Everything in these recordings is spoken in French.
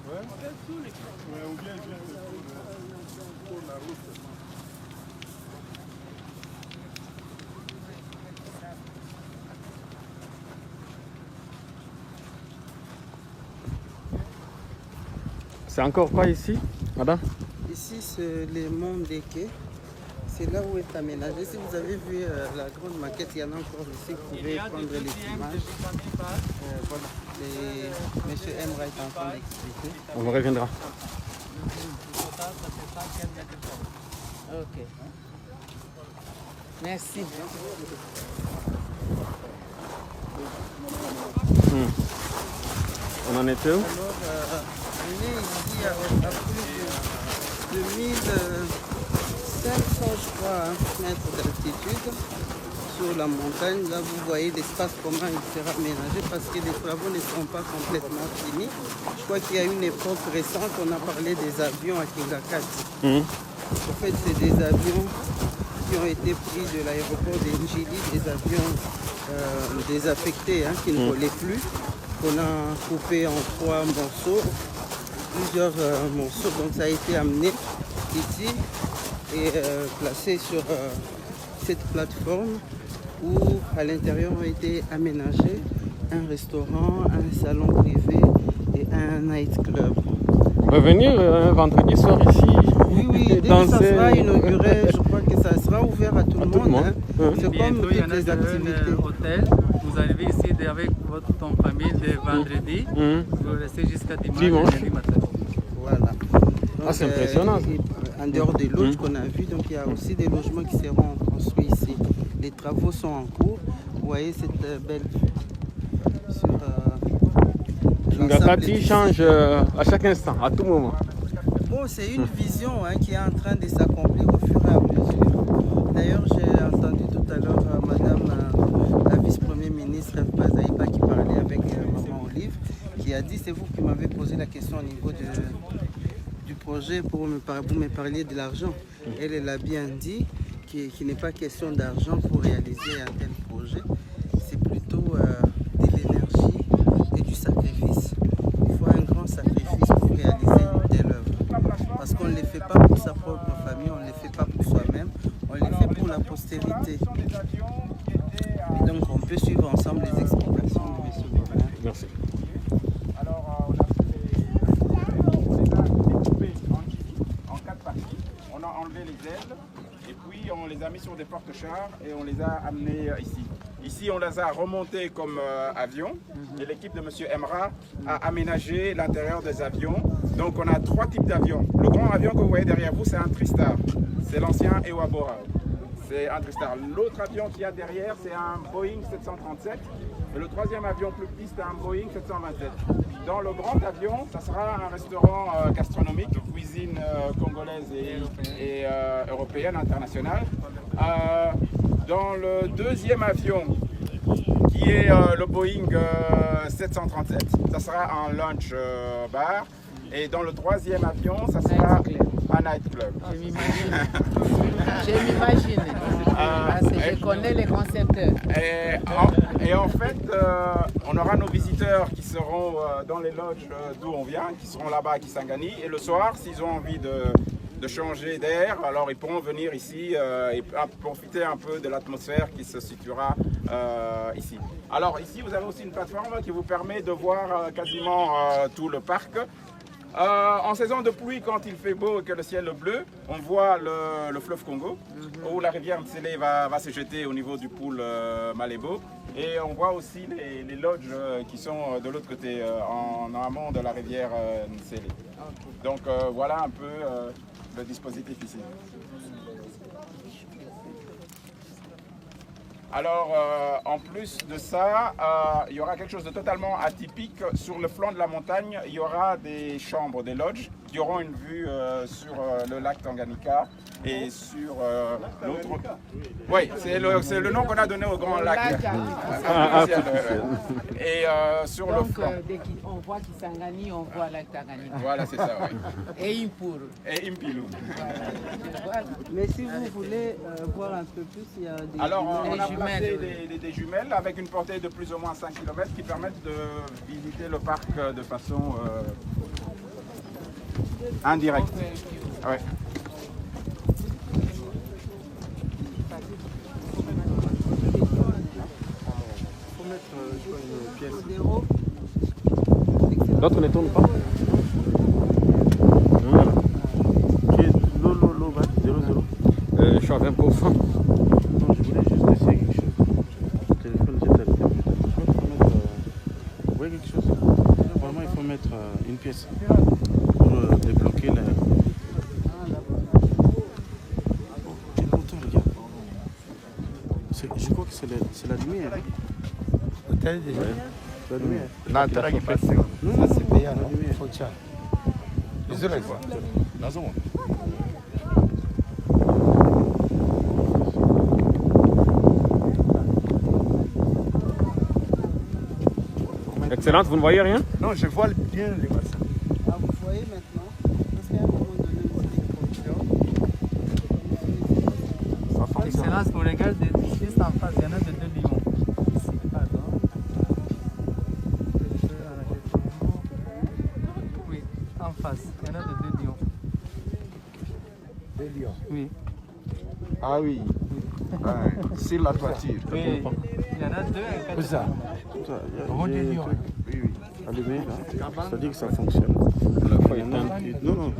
Ou bien il vient pour la route. C'est encore quoi ici, madame? Ici, c'est les monts des quais. C'est là où est aménagé. Si vous avez vu la grande maquette, il y en a encore ici. Vous pouvez prendre les images. Voilà. Monsieur Emra est en train d'expliquer. On reviendra. Ok. Merci. On en était où? Alors, on est ici à plus de 2500, je crois, mètres d'altitude sur la montagne. Là, vous voyez l'espace, comment il sera aménagé, parce que les travaux ne sont pas complètement finis. Je crois qu'il y a une époque récente, on a parlé des avions à Kingakati. En fait, c'est des avions qui ont été pris de l'aéroport d'Enjili, des avions désaffectés qui ne volaient plus, qu'on a coupé en 3 morceaux, plusieurs morceaux. Donc ça a été amené ici et placé sur cette plateforme où à l'intérieur ont été aménagés un restaurant, un salon privé et un nightclub. On va venir un vendredi soir ici. Oui, dès que ça sera inauguré, je crois que ça sera ouvert à tout le monde. C'est comme toutes les activités. Hôtel. Vous arrivez ici avec ton famille de vendredi, vous restez jusqu'à dimanche matin. Voilà. Donc, c'est impressionnant. En dehors des loges qu'on a vus, donc il y a aussi des logements qui seront construits ici. Les travaux sont en cours. Vous voyez cette belle vue sur Kingakati change à chaque instant, à tout moment. Bon, c'est une vision qui est en train de s'accomplir au fur et à mesure. D'ailleurs, j'ai entendu tout à l'heure Madame la vice-première ministre Bazaïba qui parlait avec Maman Olive, qui a dit, c'est vous qui m'avez posé la question au niveau du projet pour vous me parliez de l'argent. Elle a bien dit qu'il n'est pas question d'argent pour réaliser un tel projet, c'est plutôt de l'énergie et du sacrifice. Il faut un grand sacrifice pour réaliser une telle œuvre. Parce qu'on ne les fait pas pour sa propre famille, on ne les fait pas pour soi-même, on les fait pour la postérité. Et donc on peut suivre ensemble les explications de M. Gobelin. Merci. Alors, on a fait découpé en 4 parties. On a enlevé les ailes et puis on les a mis sur des porte-chars et on les a amenés ici. Ici, on les a remontés comme avions et l'équipe de M. Emra a aménagé l'intérieur des avions. Donc, on a 3 types d'avions. Le grand avion que vous voyez derrière vous, c'est un Tristar. C'est l'ancien Ewabora. C'est un Tristar. L'autre avion qu'il y a derrière, c'est un Boeing 737. Et le troisième avion plus petit, c'est un Boeing 727. Dans le grand avion, ça sera un restaurant gastronomique de cuisine congolaise et européenne, internationale. Dans le deuxième avion, qui est le Boeing 737, ça sera un lunch bar. Et dans le troisième avion, ça sera un nightclub. Je m'imagine. Je connais les concepteurs. Et en fait, on aura nos visiteurs qui seront dans les lodges d'où on vient, qui seront là-bas à Kisangani. Et le soir, s'ils ont envie de changer d'air, alors ils pourront venir ici et profiter un peu de l'atmosphère qui se situera ici. Alors ici, vous avez aussi une plateforme qui vous permet de voir quasiment tout le parc. En saison de pluie, quand il fait beau et que le ciel est bleu, on voit le fleuve Congo, où la rivière Mtsele va se jeter au niveau du pool Malébo. Et on voit aussi les lodges qui sont de l'autre côté, en amont de la rivière Mtsele. Donc voilà un peu le dispositif ici. Alors, en plus de ça, il y aura quelque chose de totalement atypique. Sur le flanc de la montagne, il y aura des chambres, des lodges, qui auront une vue sur le lac Tanganyika et sur l'autre... Oui, c'est le nom qu'on a donné au grand lac. Et sur le flanc. Dès qu'on voit Kisangani, on voit lac Tanganyika. Voilà, c'est ça, oui. Et Impuru. Et Impilou. Voilà. Mais si vous voulez voir un peu plus, il y a des... Alors, on a jumelles, placé des jumelles avec une portée de plus ou moins 5 km qui permettent de visiter le parc de façon En direct. Ouais. Faut mettre une pièce. L'autre ne tourne pas. L'eau va 0,0. Je suis à 20%. Non, je voulais juste essayer quelque chose. Le téléphone, j'ai tellement. Je crois qu'il faut mettre. Vous voyez quelque chose? Normalement, il faut mettre une pièce pour débloquer la. Quel bouton, regarde. Je crois que c'est la lumière. Peut-être La lumière. na taraki pesa. Non, C'est payant, la non? lumière. Faut tiens. Désolé quoi. Nazon. Excellence, vous ne voyez rien? Non, je vois bien les WhatsApp. Ah, vous voyez maintenant, parce qu'à un moment donné, vous dites production. Excellence, vous regardez juste en face, il y en a de 2 lions. Ici, pardon. Oui, en face, il y en a de 2 lions. Des lions. Oui, Ah oui. Ouais, sur la toiture. oui. Il y en a 2 Où ça? On des lions. Oui, oui. Allumé là. C'est-à-dire que ça fonctionne. La fois Il y en a un qui- Non, non.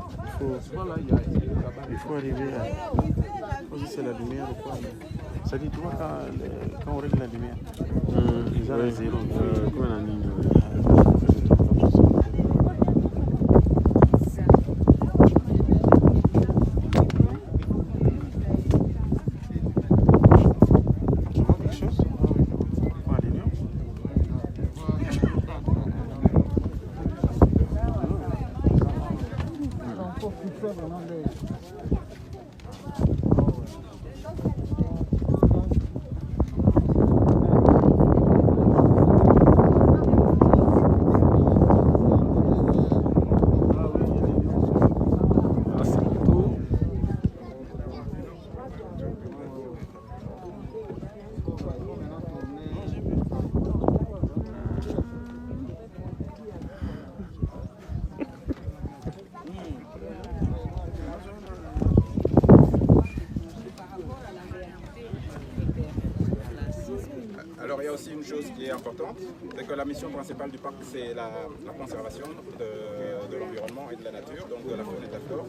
Il faut arriver à. Je sais pas si c'est la lumière ou quoi. Ça dit, tu vois, quand on règle la lumière, ils ont les zéros. Comme un ligne. Tu vois quelque chose? Quoi, les lions? Ah, c'est tout. Alors il y a aussi une chose qui est importante, c'est que la mission principale du parc, c'est la conservation de l'environnement et de la nature, donc de la faune et de la flore.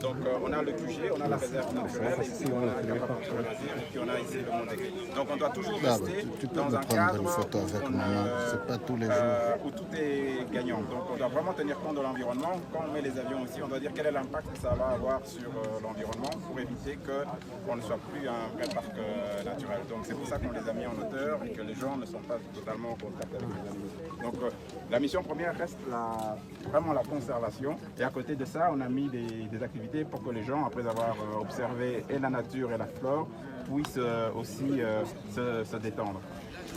Donc on a le QG, on a la réserve naturelle, ici on a le parc de loisirs, et puis on a ici le Mont des Grilles. Donc on doit toujours rester tu peux dans me un prendre cadre une photo avec maman, c'est pas tous les jours. où tout est gagnant. Donc on doit vraiment tenir compte de l'environnement. Quand on met les avions aussi, on doit dire quel est l'impact que ça va avoir sur l'environnement pour éviter qu'on ne soit plus un vrai parc naturel. Donc c'est pour ça qu'on les a mis en hauteur et que les gens ne sont pas totalement en contact avec les animaux. Donc la mission première reste vraiment la conservation. Et à côté de ça, on a mis des activités pour que les gens, après avoir observé et la nature et la flore, puissent aussi se détendre.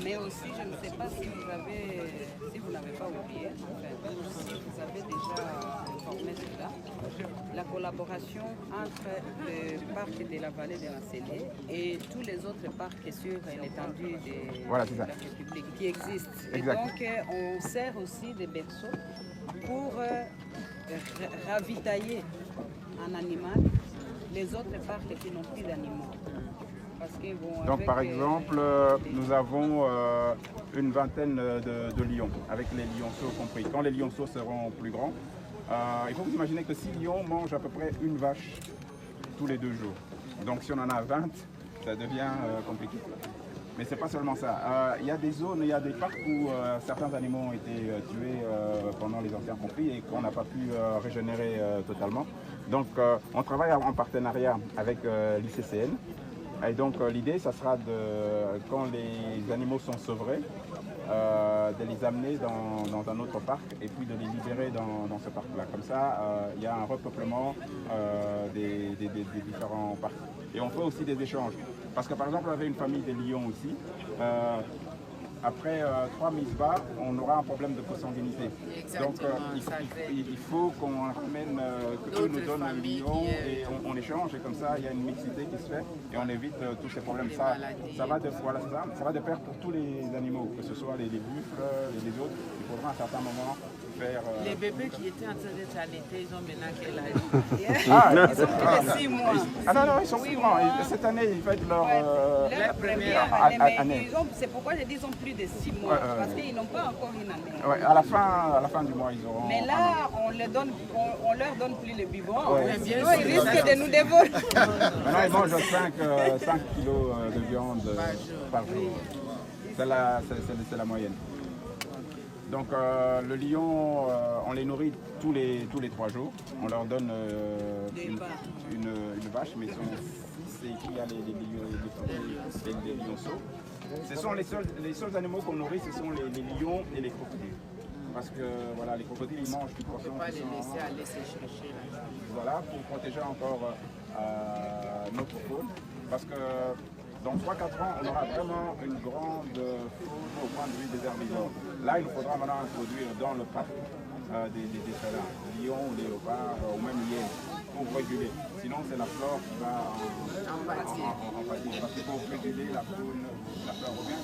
Mais aussi, je ne sais pas si vous n'avez pas oublié, en fait, si vous avez déjà informé cela, la collaboration entre le parc de la vallée de la Célé et tous les autres parcs sur l'étendue de la République qui existent. Exact. Et donc, on sert aussi des berceaux pour ravitailler en animal les autres parcs qui n'ont plus d'animaux. Parce que, bon, Donc avec, par exemple, nous avons une vingtaine de lions, avec les lionceaux compris. Quand les lionceaux seront plus grands, il faut vous imaginer que 6 lions mangent à peu près une vache tous les 2 jours. Donc si on en a 20, ça devient compliqué. Mais c'est pas seulement ça. Il y a des zones, il y a des parcs où certains animaux ont été tués pendant les anciens conflits et qu'on n'a pas pu régénérer totalement. Donc on travaille en partenariat avec l'ICCN. Et donc l'idée, ça sera quand les animaux sont sevrés, de les amener dans un autre parc et puis de les libérer dans ce parc-là. Comme ça, il y a un repeuplement des différents parcs. Et on fait aussi des échanges. Parce que par exemple, on avait une famille de lions aussi. Après 3 misbahs, on aura un problème de consanguinité. Donc il faut qu'on ramène, qu'eux nous donnent un lion et on échange. Et comme ça, il y a une mixité qui se fait et on évite tous ces problèmes. Ça va de pair pour tous les animaux, que ce soit les buffles et les autres. Il faudra à un certain moment faire les bébés qui étaient en train d'être allaités, ils ont maintenant quel âge? Ils ont plus de 6 mois. Ah non, ils sont plus grands. Cette année, ils fêtent leur première année. C'est pourquoi je dis qu'ils ont plus de 6 mois, parce qu'ils n'ont pas encore une année. Ouais, à la fin du mois, ils auront. Mais là, on leur donne plus le biberon. Ouais. Sinon, ils risquent de nous dévorer. Maintenant, ils mangent 5 kilos de viande par jour. C'est la moyenne. Donc le lion, on les nourrit tous les 3 jours. On leur donne une vache, mais ils sont 6 et puis il y a les lionceaux. Ce sont les seuls animaux qu'on nourrit, ce sont les lions et les crocodiles. Parce que voilà, les crocodiles ils mangent du poisson. On ne peut pas les laisser aller se chercher. Voilà, pour protéger encore notre faune. Parce que dans 3-4 ans, on aura vraiment une grande faune au point de vue des herbivores. Là, il faudra maintenant introduire dans le parc des félins, lions, léopards ou même hyènes, pour réguler. Sinon, c'est la flore qui va en pâtir. Parce qu'il faut réguler la faune, la flore revient,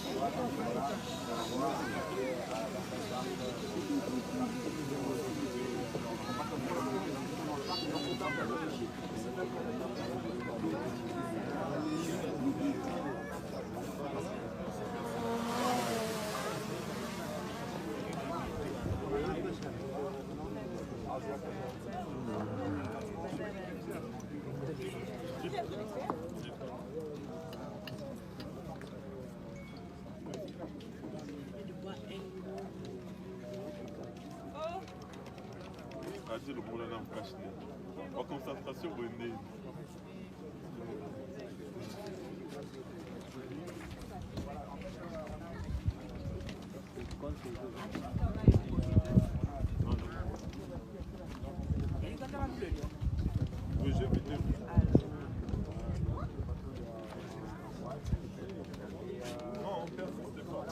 le problème en cache. En concentration, vous venez. Oui, j'ai vu. Non, on persiste pas.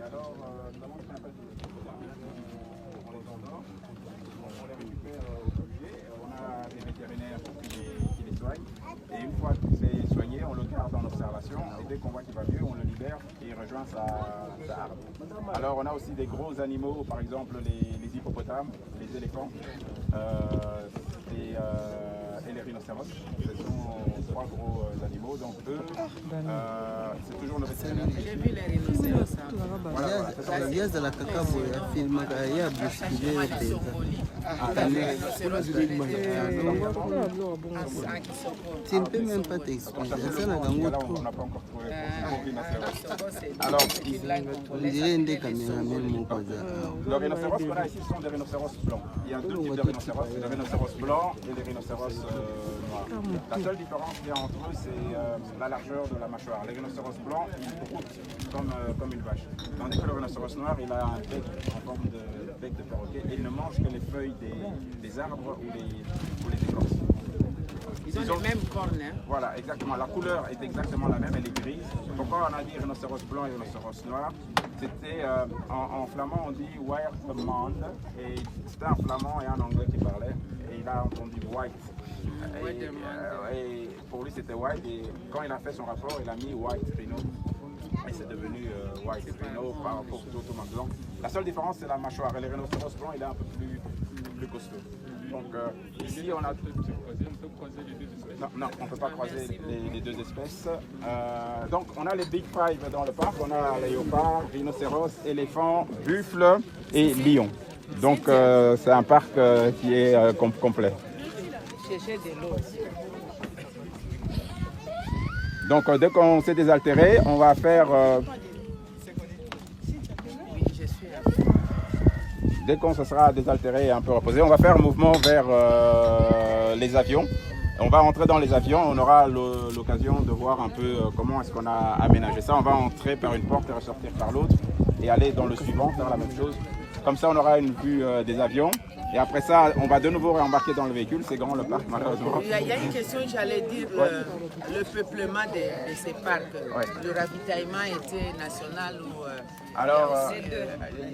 Alors, notamment, on les récupère au collier, on a des vétérinaires qui les soignent, et une fois qu'il est soigné, on le garde en observation, et dès qu'on voit qu'il va mieux, on le libère et il rejoint sa harpe. Alors, on a aussi des gros animaux, par exemple les hippopotames, les éléphants, et les rhinocéros. Ce sont 3 gros animaux, donc eux, c'est toujours le vétérinaire. J'ai vu les rhinocéros. Aliás da Cacabo, filma aí a busquilha tu ne peux même pas t'expliquer. Ça n'a On n'a pas encore trouvé. Alors, on dirait des caméramans. Les rhinocéros qu'on a ici sont des rhinocéros blancs. Il y a 2 types de rhinocéros, les rhinocéros blancs et les rhinocéros noirs. La seule différence qu'il y a entre eux, c'est la largeur de la mâchoire. Les rhinocéros blancs, ils broutent comme une vache. Tandis que le rhinocéros noir, il a un bec en forme de bec de perroquet et il ne mange que les feuilles des arbres ou les écorces. Ils ont les mêmes cornes. Hein? Voilà, exactement. La couleur est exactement la même, elle est grise. Pourquoi on a dit rhinocéros blanc et rhinocéros noir? C'était en flamand on dit Wireman, et c'était un flamand et un anglais qui parlait, et il a entendu white. Et pour lui c'était white, et quand il a fait son rapport, il a mis white rhino. Et c'est devenu white rhino par rapport au thomas blanc. La seule différence c'est la mâchoire, et le rhinocéros blanc il est un peu plus costaud. Donc ici on a... Non, on ne peut pas croiser les 2 espèces. Donc on a les Big Five dans le parc, on a léopard, rhinocéros, éléphant, buffle et lion. Donc c'est un parc qui est complet. Donc dès qu'on s'est désaltéré, on va faire... Dès qu'on se sera désaltéré et un peu reposé, on va faire un mouvement vers les avions. On va entrer dans les avions, on aura l'occasion de voir un peu comment est-ce qu'on a aménagé ça. On va entrer par une porte et ressortir par l'autre et aller dans le suivant, faire la même chose. Comme ça, on aura une vue des avions. Et après ça, on va de nouveau réembarquer dans le véhicule. C'est grand le parc, malheureusement. Il y a une question, j'allais dire, le peuplement de ces parcs. Ouais. Le ravitaillement était national ou... Alors,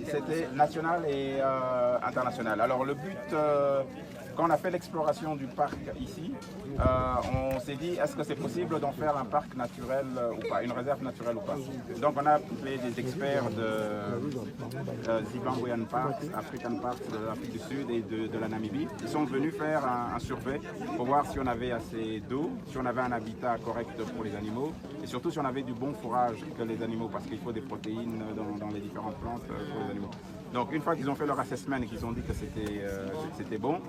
c'était national et international. Alors, le but, quand on a fait l'exploration du parc ici, on s'est dit est-ce que c'est possible d'en faire un parc naturel ou pas, une réserve naturelle ou pas. Donc on a appelé des experts de Zimbabwean Parks, African Parks de l'Afrique du Sud et de la Namibie. Ils sont venus faire un survey pour voir si on avait assez d'eau, si on avait un habitat correct pour les animaux et surtout si on avait du bon fourrage que les animaux, parce qu'il faut des protéines dans les différentes plantes pour les animaux. Donc une fois qu'ils ont fait leur assessment et qu'ils ont dit que c'était bon,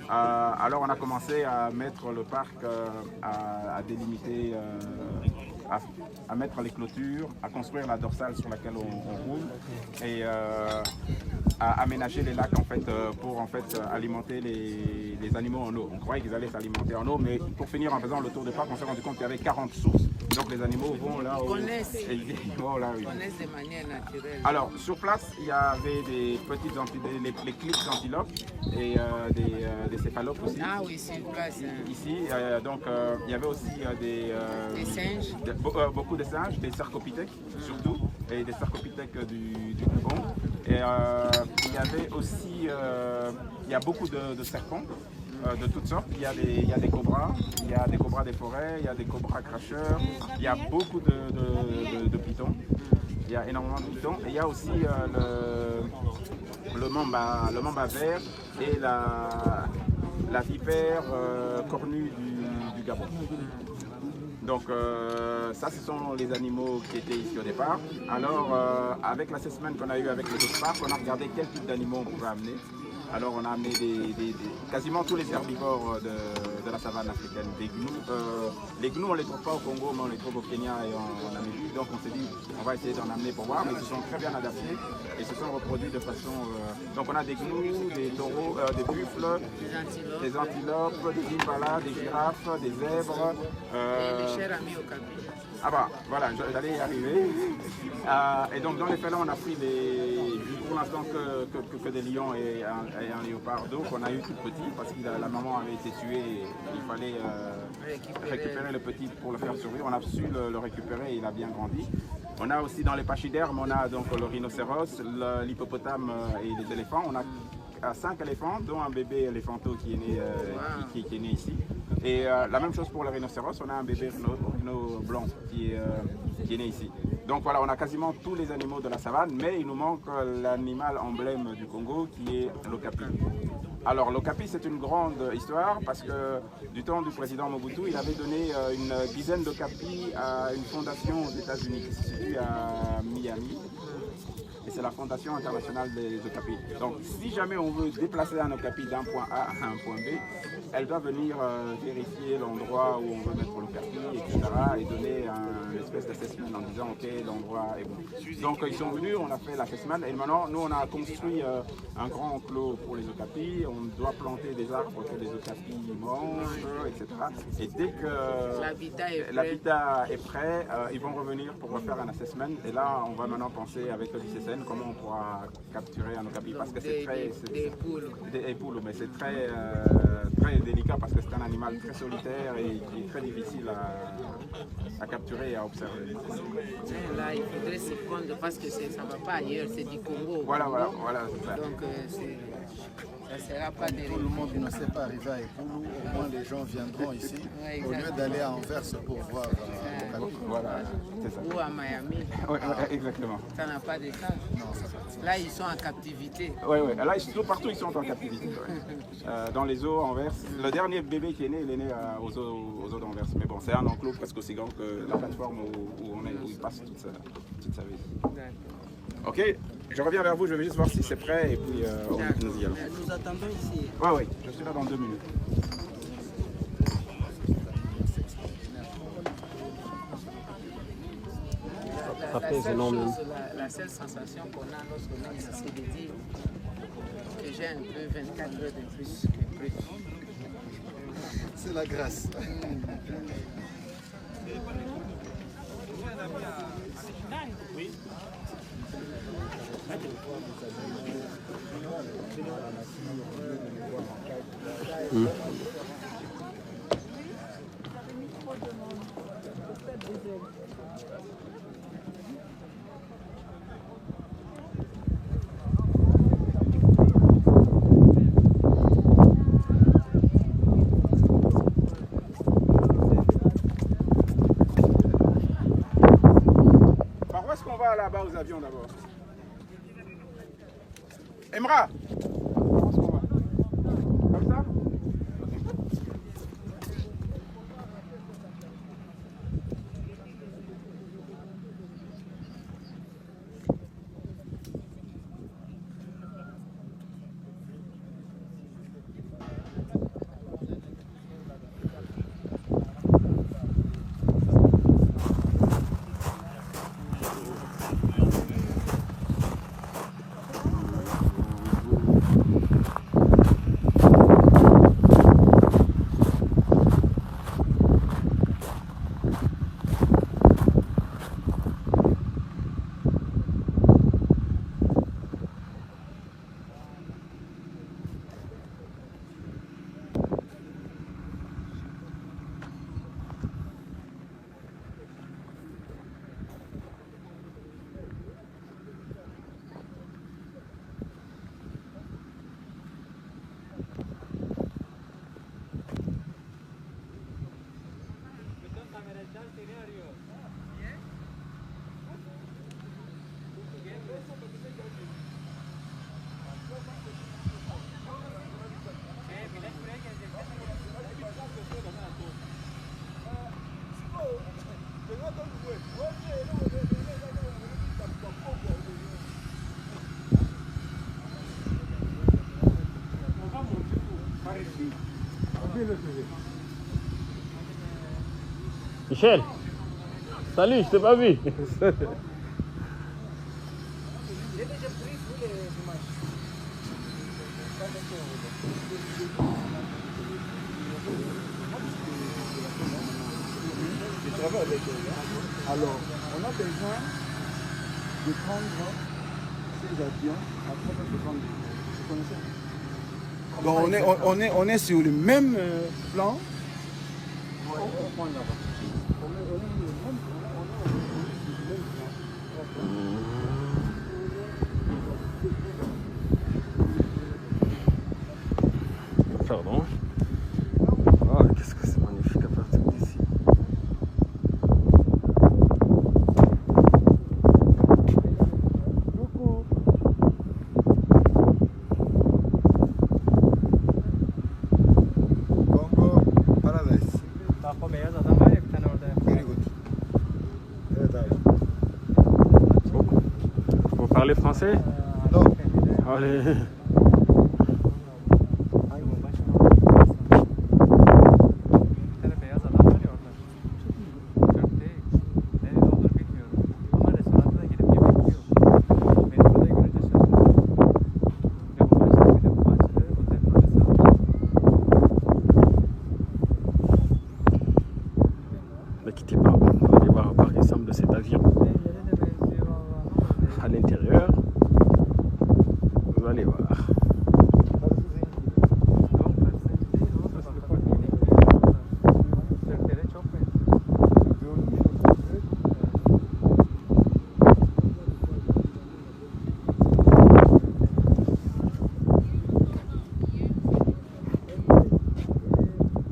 alors on a commencé à mettre le parc, à délimiter, à mettre les clôtures, à construire la dorsale sur laquelle on roule et à aménager les lacs en fait, pour en fait, alimenter les animaux en eau. On croyait qu'ils allaient s'alimenter en eau, mais pour finir en faisant le tour du parc, on s'est rendu compte qu'il y avait 40 sources. Donc les animaux vont là où ils connaissent de manière naturelle. Alors sur place, il y avait des petites les clips d'antilopes et des céphalopes aussi. Ah oui, c'est une place. Ici, donc il y avait aussi des singes. Beaucoup de singes, des sarcopithèques surtout, et des sarcopithèques du Gabon. Et il y avait aussi, il y a beaucoup de serpents. De toutes sortes, il y a des cobras, il y a des cobras des forêts, il y a des cobras cracheurs, il y a beaucoup de pitons, il y a énormément de pitons, et il y a aussi le mamba vert et la vipère cornue du Gabon. Donc ça, ce sont les animaux qui étaient ici au départ. Alors avec l'assessment qu'on a eu avec les autres parcs, on a regardé quel type d'animaux on pouvait amener. Alors on a amené quasiment tous les herbivores de la savane africaine, des gnous. Les gnous on ne les trouve pas au Congo, mais on les trouve au Kenya et en Namibie. Donc on s'est dit on va essayer d'en amener pour voir, mais ils se sont très bien adaptés et se sont reproduits de façon... Donc on a des gnous, des taureaux, des buffles, des antilopes, des impalas, des girafes, des zèbres. Et les chers amis au Okapi. Ah bah voilà, j'allais y arriver. Et donc dans les félins, on a pris pour l'instant que des lions et un léopard d'eau qu'on a eu tout petit parce que la maman avait été tuée et il fallait récupérer le petit pour le faire survivre. On a su le récupérer et il a bien grandi. On a aussi dans les pachydermes, on a donc le rhinocéros, l'hippopotame et les éléphants. On a 5 éléphants, dont un bébé éléphanto qui est né, qui est né ici. Et la même chose pour le rhinocéros, on a un bébé rhino blanc qui est né ici. Donc voilà, on a quasiment tous les animaux de la savane, mais il nous manque l'animal emblème du Congo qui est l'okapi. Alors l'okapi, c'est une grande histoire parce que du temps du président Mobutu, il avait donné une dizaine d'okapis à une fondation aux États-Unis qui se situe à Miami. Et c'est la Fondation internationale des okapis. Donc si jamais on veut déplacer un okapi d'un point A à un point B, elle doit venir vérifier l'endroit où on veut mettre l'okapi, etc. et donner une espèce d'assessment en disant ok, l'endroit est bon. Donc ils sont venus, on a fait l'assessment et maintenant nous on a construit un grand enclos pour les okapis. On doit planter des arbres que les okapis mangent, etc. Et dès que l'habitat est prêt, ils vont revenir pour refaire un assessment. Et là on va maintenant penser avec le lycéen comment on pourra capturer un okapi parce que c'est très... Des poules, mais c'est très délicat parce que c'est un animal très solitaire et qui est très difficile à capturer et à observer. Là, il faudrait se prendre parce que ça ne va pas ailleurs, c'est du Congo. Voilà, c'est ça. Donc, ça ne sera pas des... Tout le monde ne sait pas arriver à Époulou, au moins les gens viendront ici, au lieu d'aller à Anvers pour voir voilà, c'est ça. Ou à Miami. Oui, exactement. Ça n'a pas de cas. Là, ils sont en captivité. Oui, là, partout, ils sont en captivité. Dans les eaux Anvers. Le dernier bébé qui est né, il est né aux eaux d'Anvers. Mais bon, c'est un enclos presque aussi grand que la plateforme où il passe toute sa vie. D'accord. Ok, je reviens vers vous, je vais juste voir si c'est prêt et puis nous y allons. Nous attendons ici. Oui, je suis là dans 2 minutes. La seule sensation qu'on a lorsqu'on est ici, c'est de dire que j'ai un peu 24 heures de plus que prévu. C'est la grâce. Oui. nos avions d'abord. Emra. Comme ça. Michel, salut, je t'ai pas vu. Alors, on a besoin de prendre ces avions à 370. Vous connaissez? Donc on est sur le même plan. Pardon. Oh, qu'est-ce que c'est magnifique à partir d'ici. Congo Paradise. Very good. Vous parlez français? Non. Allez. Ne quittez pas, vous allez voir à quoi ressemble cet avion. À l'intérieur, vous allez voir.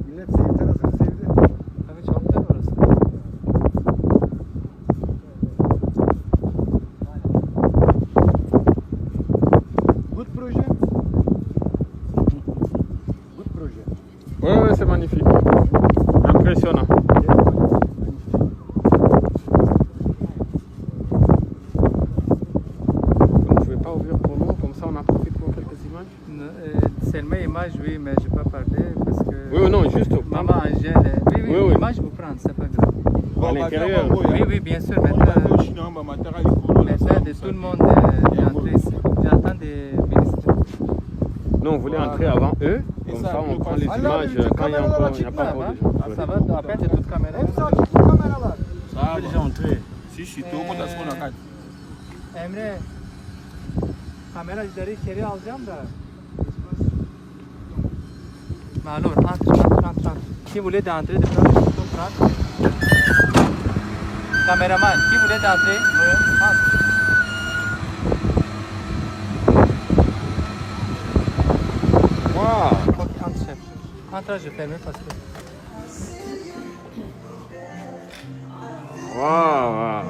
Millet senin tarafını sevdi. Tabii çok da orası. Good projet. Good projet. Ouais, ouais, c'est magnifique. Impressionnant. Vous ne pouvez pas ouvrir pour nous, comme ça on en profite pour quelques images? Seulement image, oui, mais je ne peux pas parler parce que... Oui, non, juste Maman Angèle, oui, Oui, oui. image vous prendre, c'est pas grave. à l'intérieur. Oui, oui, bien sûr, maintenant, de tout le monde est entré ici. J'attends des ministres. Nous, on voulait entrer avant eux, comme ça on prend les images quand il y a encore de gens. Ça va, après c'est toute caméra. Ça, déjà entré. Si je suis tôt, on a ce qu'on a. Emre, kameraları içeri alacağım da. Alors, entre. Qui voulait d'entrer, de prendre une photo, prendre. Caméraman, qui voulait d'entrer? Entre. Waouh! Ok, entre, chef. Entre, je ferme parce que... Waouh!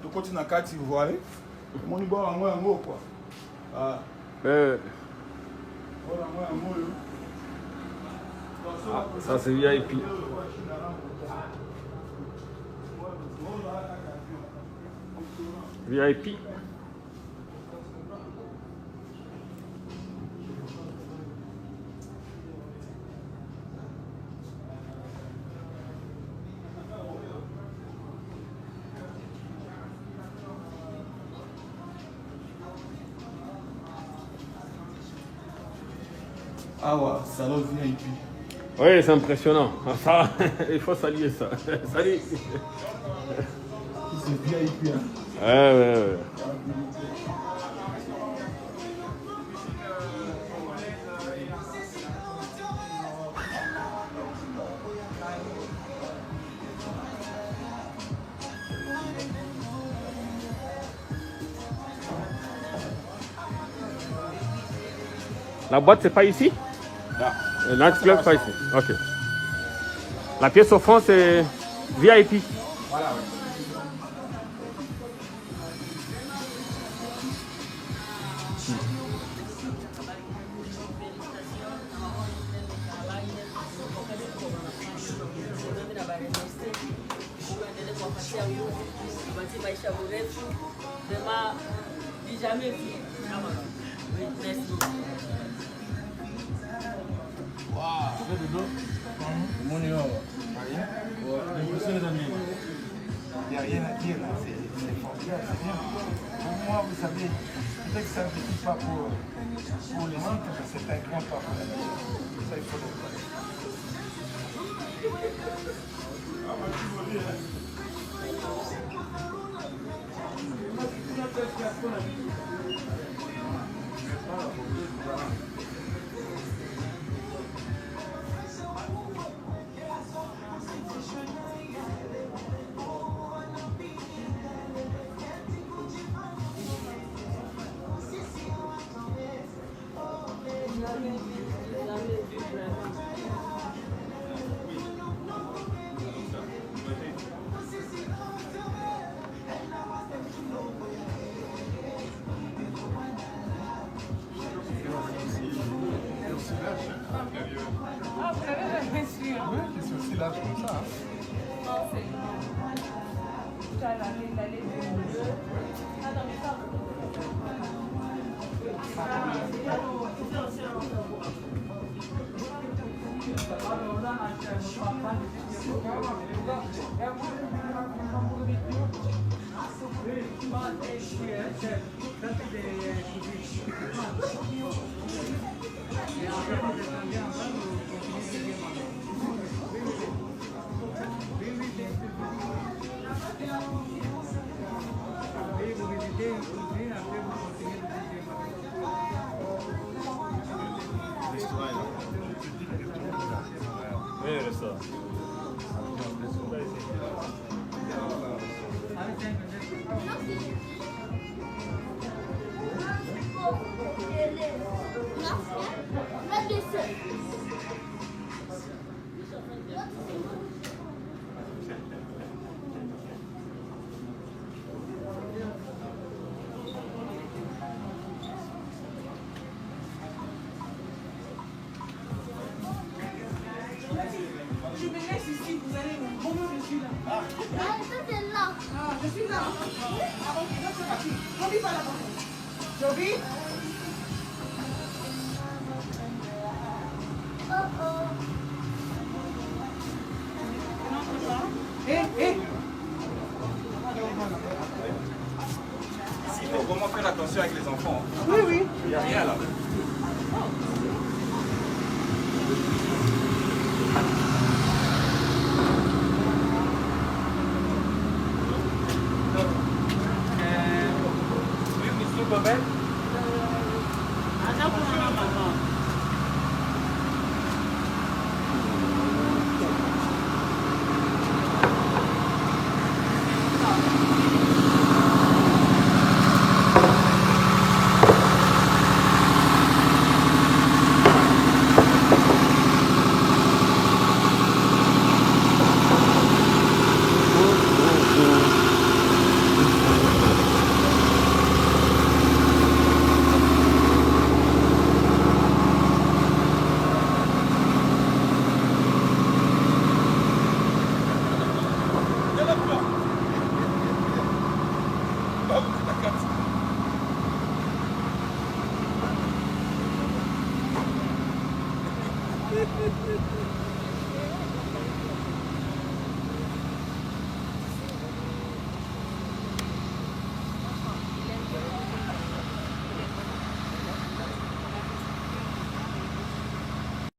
Tu continues à quartier, vous voyez. Mon niveau en moi, quoi. Ah. Ça c'est VIP. VIP. Ah ouais, salon VIP. Oui, c'est impressionnant. Ça, il faut saluer ça. Salut. C'est VIP. Hein. Ouais. La boîte, c'est pas ici? Non. Le nightclub, pas ici. Ok. La pièce au fond, c'est VIP. Voilà, oui. Il n'y a rien à dire là, c'est formidable, c'est bien. Pour moi, vous savez, peut-être que ça ne suffit pas pour les autres, mais c'est un grand pas pour la nation. Ça, il faut le faire. C'est aussi large comme ça. Je me laisse ici, vous allez où? Comment je suis là? Ah, c'est là. Ah, je suis là. Ah, ok, donc c'est parti. Joby va là-bas. Joby? Hé, hé. faire attention avec les enfants. Oui, oui. Il n'y a rien là.